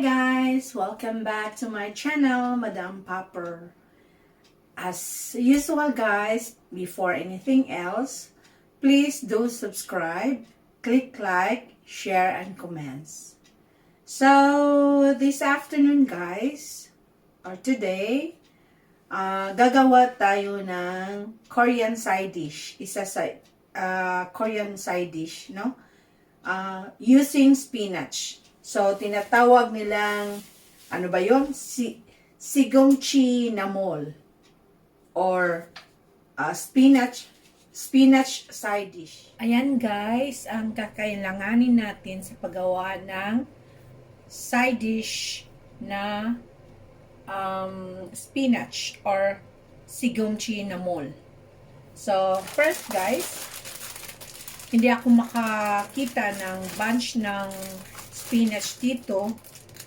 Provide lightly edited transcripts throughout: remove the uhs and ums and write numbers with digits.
guys! Welcome back to my channel, Madam Popper. As usual guys, before anything else, please do subscribe, click like, share, and comments. So, this afternoon guys, or today, gagawa tayo ng Korean side dish. Isa sa Korean side dish, no? Using spinach. So, tinatawag nilang, ano ba yun? Sigongchi namol. Or, spinach side dish. Ayan guys, ang kakailanganin natin sa paggawa ng side dish na spinach or sigongchi namol. So, first guys, hindi ako makakita ng bunch ng spinach dito.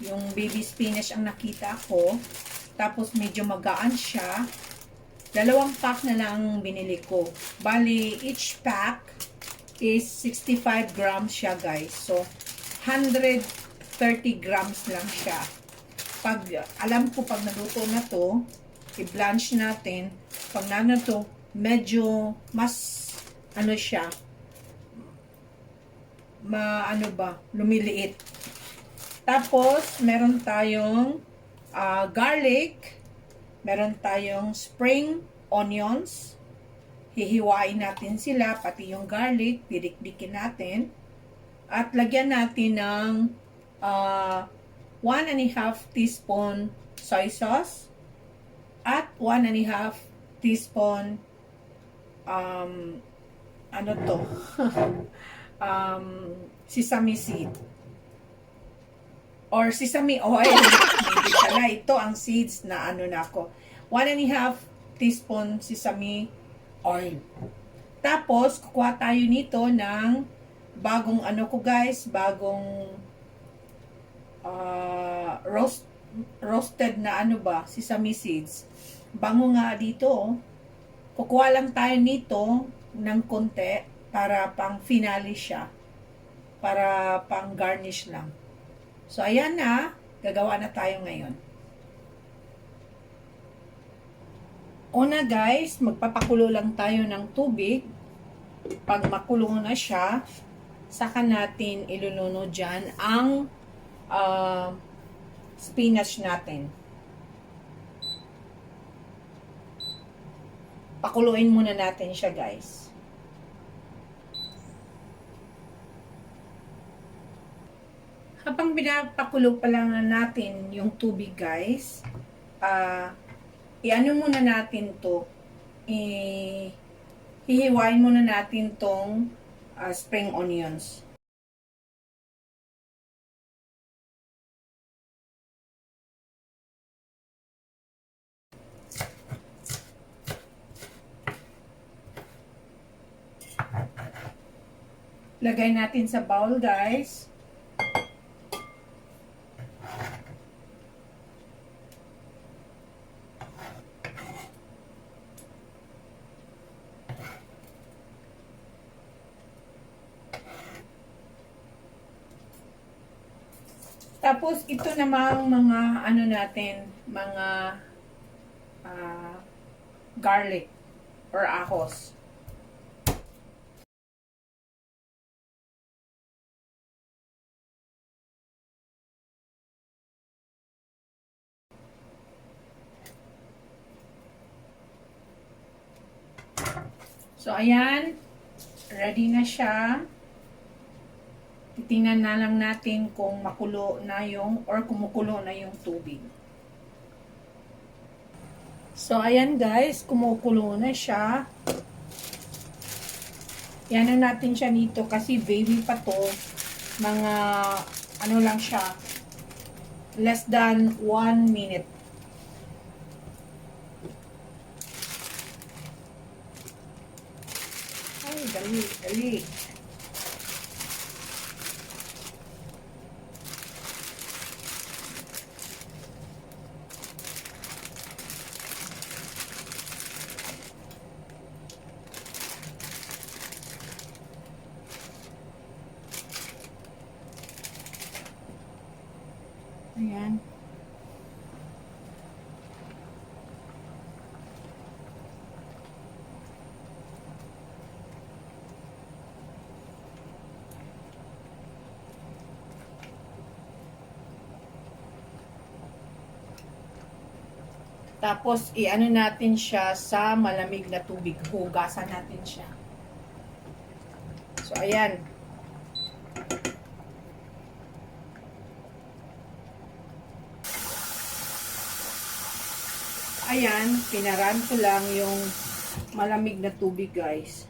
Yung baby spinach ang nakita ko. Tapos medyo magaan siya. 2 pack na lang binili ko. Bali, each pack is 65 grams siya guys. So, 130 grams lang siya. Alam ko pag naluto na to, i-blanch natin. Pag na to, medyo mas siya, lumiliit. Tapos, meron tayong garlic, meron tayong spring onions. Hihiwain natin sila, pati yung garlic, didikdikin natin. At lagyan natin ng 1.5 teaspoon soy sauce at 1.5 teaspoon sesame seed or sesame oil. Hindi pala, ito ang seeds na nako. 1.5 teaspoon sesame oil. Tapos kukuha tayo nito ng bagong bagong roasted na sesame seeds. Bango nga dito, oh. Kukuha lang tayo nito ng konti para pang finale siya. Para pang garnish lang. So, ayan na. Gagawa na tayo ngayon. Una guys, magpapakulo lang tayo ng tubig. Pag makulo na siya, saka natin iluluno dyan ang spinach natin. Pakuluin muna natin siya guys. Habang pinapakulo pa lang natin yung tubig guys, muna natin to, hihiwain muna natin tong spring onions. Lagay natin sa bowl guys. Tapos, ito namang mga garlic or ahos. So, ayan. Ready na siya. Titingnan na lang natin kung makulo na kumukulo na yung tubig. So, ayan guys, kumukulo na siya. Yan na natin siya nito kasi baby pa to. Mga, lang siya, less than 1 minute. Ay, dali. Ayan. Yan. Tapos, i-ano natin siya sa malamig na tubig. Hugasan natin siya. So, ayan. Ayan, pinaran ko lang yung malamig na tubig, guys.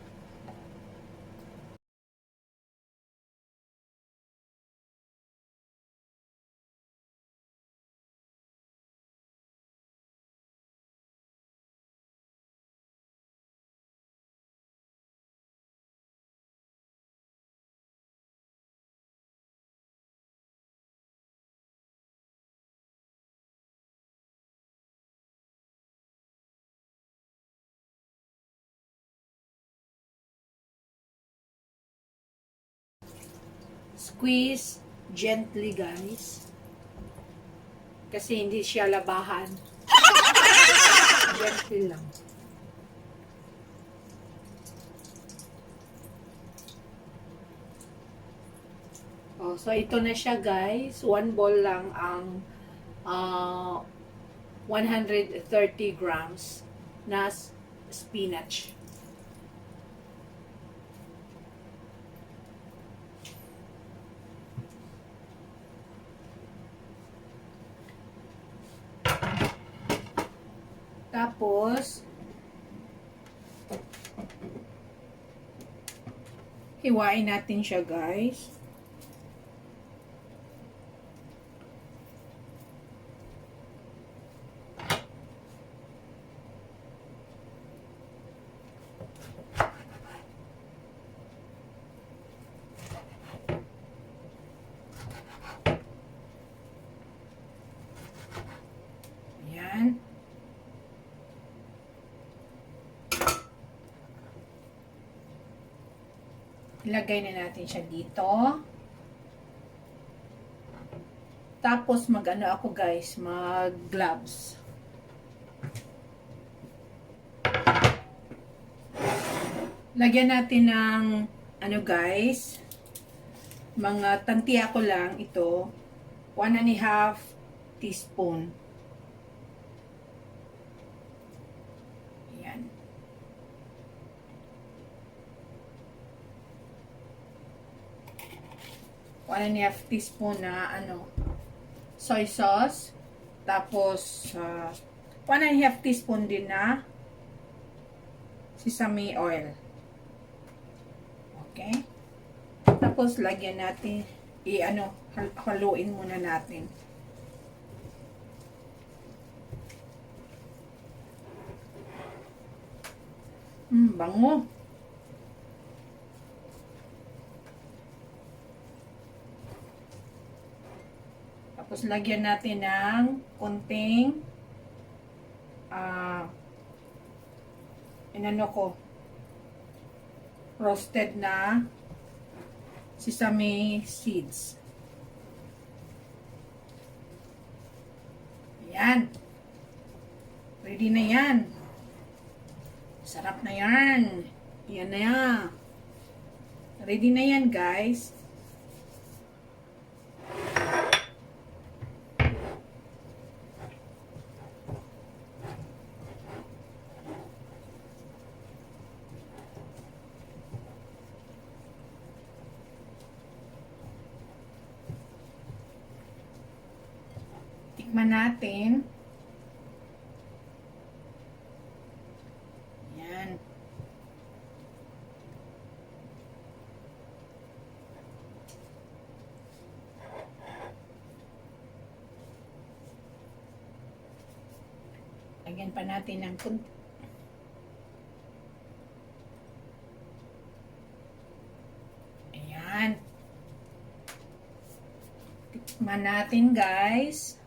Squeeze gently, guys. Kasi hindi siya labahan. Gently lang. Oh, so ito na siya, guys. 1 bowl lang ang 130 grams na spinach. Tapos, hiwain natin siya, guys. Ayan. Ilagay na natin siya dito. Tapos mag-ano ako, guys, mag-gloves. Lagyan natin ng ano, guys, mga tantiya ko lang ito, 1.5 teaspoon. Ayan. One and a half teaspoon na ano, soy sauce. Tapos 1.5 teaspoon din na sesame oil. Okay? Tapos lagyan natin, haluin muna natin. Bango. Tapos lagyan natin ng konting roasted na sesame seeds. Ayan. Ready na yan. Sarap na yan. Yan na yan. Ready na yan, guys. Tikman natin. Yan. Lagyan pa natin ng kunti. Ayan. Tikman natin, guys.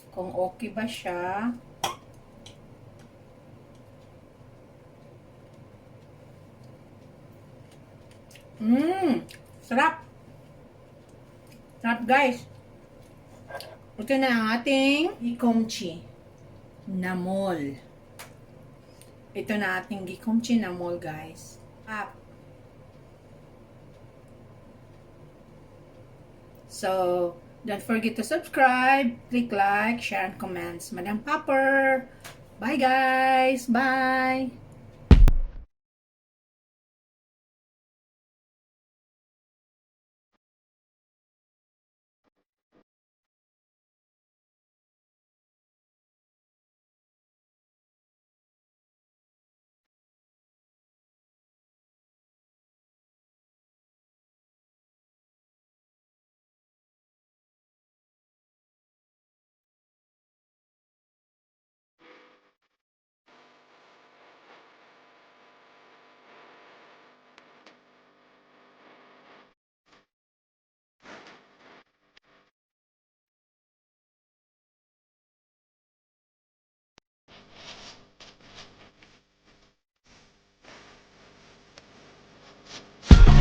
Kung okay ba siya. Sarap. Sarap, guys. Ito na ang ating gikomchi na mall. Ito na ating gikomchi na mall, guys. So, don't forget to subscribe, click like, share, and comments. Madam Popper. Bye, guys. Bye.